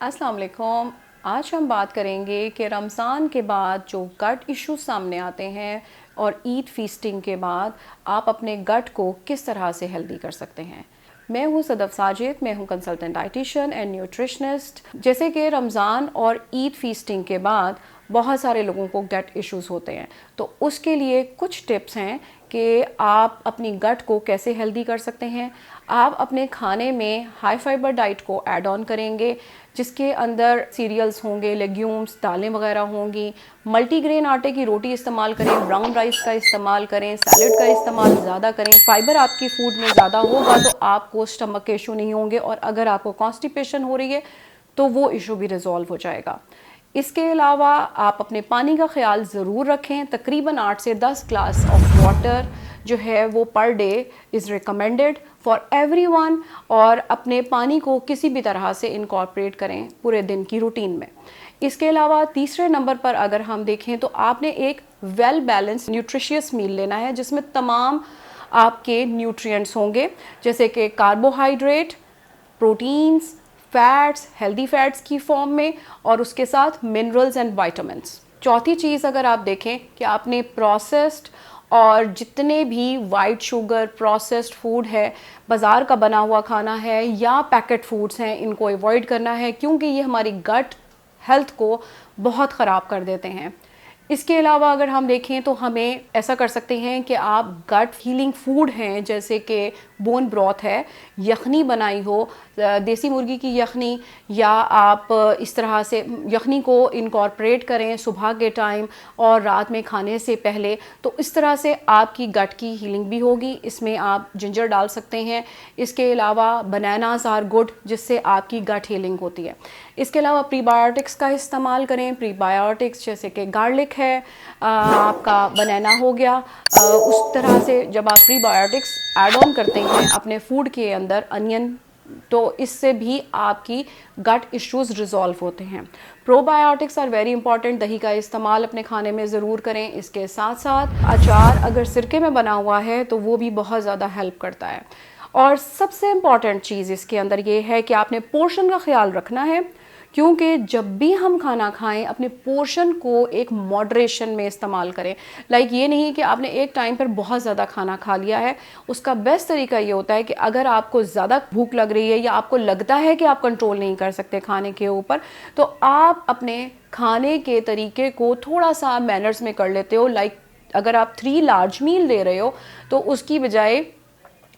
अस्सलाम वालेकुम। आज हम बात करेंगे कि रमज़ान के बाद जो गट इश्यूज सामने आते हैं और ईद फीस्टिंग के बाद आप अपने गट को किस तरह से हेल्दी कर सकते हैं। मैं हूँ सदफ साजिद, मैं हूँ कंसल्टेंट डाइटिशियन एंड न्यूट्रिशनिस्ट। जैसे कि रमज़ान और ईद फीस्टिंग के बाद बहुत सारे लोगों को गट इश्यूज होते हैं, तो उसके लिए कुछ टिप्स हैं कि आप अपनी गट को कैसे हेल्दी कर सकते हैं। आप अपने खाने में हाई फाइबर डाइट को ऐड ऑन करेंगे, जिसके अंदर सीरियल्स होंगे, लेग्यूम्स, दालें वगैरह होंगी। मल्टीग्रेन आटे की रोटी इस्तेमाल करें, ब्राउन राइस का इस्तेमाल करें, सैलड का इस्तेमाल ज़्यादा करें। फाइबर आपकी फूड में ज़्यादा होगा तो आपको स्टमक के इशू नहीं होंगे, और अगर आपको कॉन्स्टिपेशन हो रही है तो वो इशू भी रिजॉल्व हो जाएगा। इसके अलावा आप अपने पानी का ख्याल ज़रूर रखें। तकरीबन 8 से 10 ग्लास ऑफ वाटर जो है वो per day is recommended for everyone, और अपने पानी को किसी भी तरह से इनकॉर्पोरेट करें पूरे दिन की रूटीन में। इसके अलावा तीसरे नंबर पर अगर हम देखें तो आपने एक वेल बैलेंस न्यूट्रिशियस मील लेना है, जिसमें तमाम आपके न्यूट्रिएंट्स होंगे, जैसे कि carbohydrate, proteins, fats, healthy fats की फॉर्म में, और उसके साथ मिनरल्स एंड विटामिन्स। चौथी चीज़ अगर आप देखें कि आपने प्रोसेस्ड और जितने भी वाइट शुगर प्रोसेस्ड फूड है, बाज़ार का बना हुआ खाना है या पैकेट फूड्स हैं, इनको अवॉइड करना है, क्योंकि ये हमारी गट हेल्थ को बहुत ख़राब कर देते हैं। इसके अलावा अगर हम देखें तो हमें ऐसा कर सकते हैं कि आप गट हीलिंग फूड हैं, जैसे कि बोन ब्रॉथ है, यखनी बनाई हो, देसी मुर्गी की यखनी, या आप इस तरह से यखनी को इनकॉर्पोरेट करें सुबह के टाइम और रात में खाने से पहले, तो इस तरह से आपकी गट की हीलिंग भी होगी। इसमें आप जिंजर डाल सकते हैं। इसके अलावा बनानास आर गुड, जिससे आपकी गट हीलिंग होती है। इसके अलावा प्रीबायोटिक्स का इस्तेमाल करें। प्रीबायोटिक्स जैसे कि गार्लिक है, आपका बनाना हो गया। उस तरह से जब आप प्रीबायोटिक्स ऐड ऑन करते हैं अपने फूड के अंदर, अनियन, तो इससे भी आपकी गट इश्यूज रिजॉल्व होते हैं। Probiotics are very important. दही का इस्तेमाल अपने खाने में ज़रूर करें। इसके साथ साथ अचार अगर सिरके में बना हुआ है तो वो भी बहुत ज़्यादा हेल्प करता है। और सबसे इम्पॉर्टेंट चीज़ इसके अंदर ये है कि आपने पोर्शन का ख्याल रखना है, क्योंकि जब भी हम खाना खाएं अपने पोर्शन को एक मॉडरेशन में इस्तेमाल करें। ये नहीं कि आपने एक टाइम पर बहुत ज़्यादा खाना खा लिया है। उसका बेस्ट तरीका ये होता है कि अगर आपको ज़्यादा भूख लग रही है या आपको लगता है कि आप कंट्रोल नहीं कर सकते खाने के ऊपर, तो आप अपने खाने के तरीके को थोड़ा सा मैनर्स में कर लेते हो। अगर आप 3 लार्ज मील ले रहे हो तो उसकी बजाय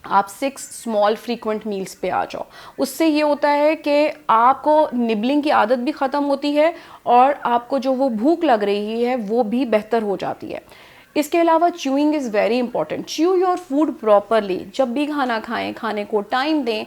आप 6 स्मॉल फ्रीक्वेंट मील्स पे आ जाओ। उससे ये होता है कि आपको निबलिंग की आदत भी ख़त्म होती है और आपको जो वो भूख लग रही है वो भी बेहतर हो जाती है। इसके अलावा chewing is very important. Chew your food properly. जब भी खाना खाएं, खाने को टाइम दें।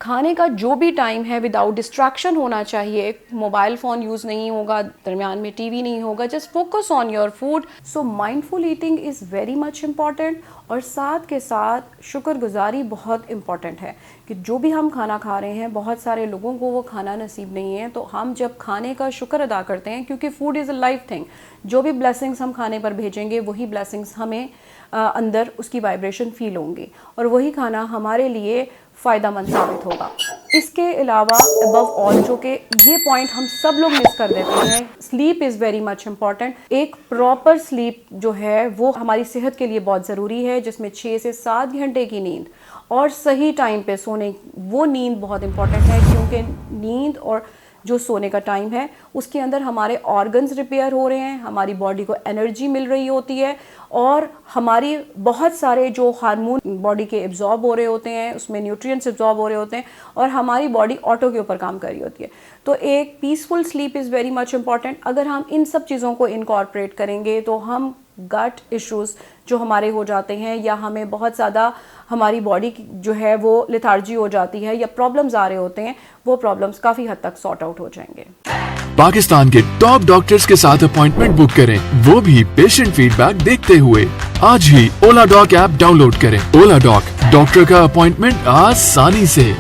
खाने का जो भी टाइम है विदाउट डिस्ट्रैक्शन होना चाहिए। मोबाइल फ़ोन यूज़ नहीं होगा, दरमियान में टीवी नहीं होगा। Just focus on your food. So mindful eating is very much important. और साथ के साथ शुक्रगुजारी बहुत इम्पॉर्टेंट है कि जो भी हम खाना खा रहे हैं, बहुत सारे लोगों को वो खाना नसीब नहीं है, तो हम जब खाने का शुक्र अदा करते हैं, क्योंकि food is a life thing. जो भी ब्लेसिंग्स हम खाने पर भेजेंगे वही ब्लेसिंग्स हमें अंदर उसकी वाइब्रेशन फील होंगी, और वही खाना हमारे लिए फ़ायदेमंद साबित होगा। इसके अलावा अबव ऑल, जो कि ये पॉइंट हम सब लोग मिस कर देते हैं, sleep is very much important. एक प्रॉपर स्लीप जो है वो हमारी सेहत के लिए बहुत ज़रूरी है, जिसमें 6 से 7 घंटे की नींद और सही टाइम पे सोने, वो नींद बहुत इम्पॉर्टेंट है, क्योंकि नींद और जो सोने का टाइम है उसके अंदर हमारे ऑर्गन्स रिपेयर हो रहे हैं, हमारी बॉडी को एनर्जी मिल रही होती है, और हमारी बहुत सारे जो हार्मोन बॉडी के एब्जॉर्ब हो रहे होते हैं, उसमें न्यूट्रिएंट्स एब्जॉर्ब हो रहे होते हैं, और हमारी बॉडी ऑटो के ऊपर काम कर रही होती है। तो एक peaceful sleep is very much important. अगर हम इन सब चीज़ों को इनकॉर्पोरेट करेंगे तो हम गट इश्यूज़ जो हमारे हो जाते हैं, या हमें बहुत ज़्यादा हमारी बॉडी जो है वो लेथार्जी हो जाती है, या प्रॉब्लम्स आ रहे होते हैं, वो प्रॉब्लम्स काफ़ी हद तक सॉर्ट आउट हो जाएंगे। पाकिस्तान के टॉप डॉक्टर्स के साथ अपॉइंटमेंट बुक करें, वो भी पेशेंट फीडबैक देखते हुए। आज ही ओला डॉक ऐप डाउनलोड करें। ओला डॉक, डॉक्टर का अपॉइंटमेंट आसानी से।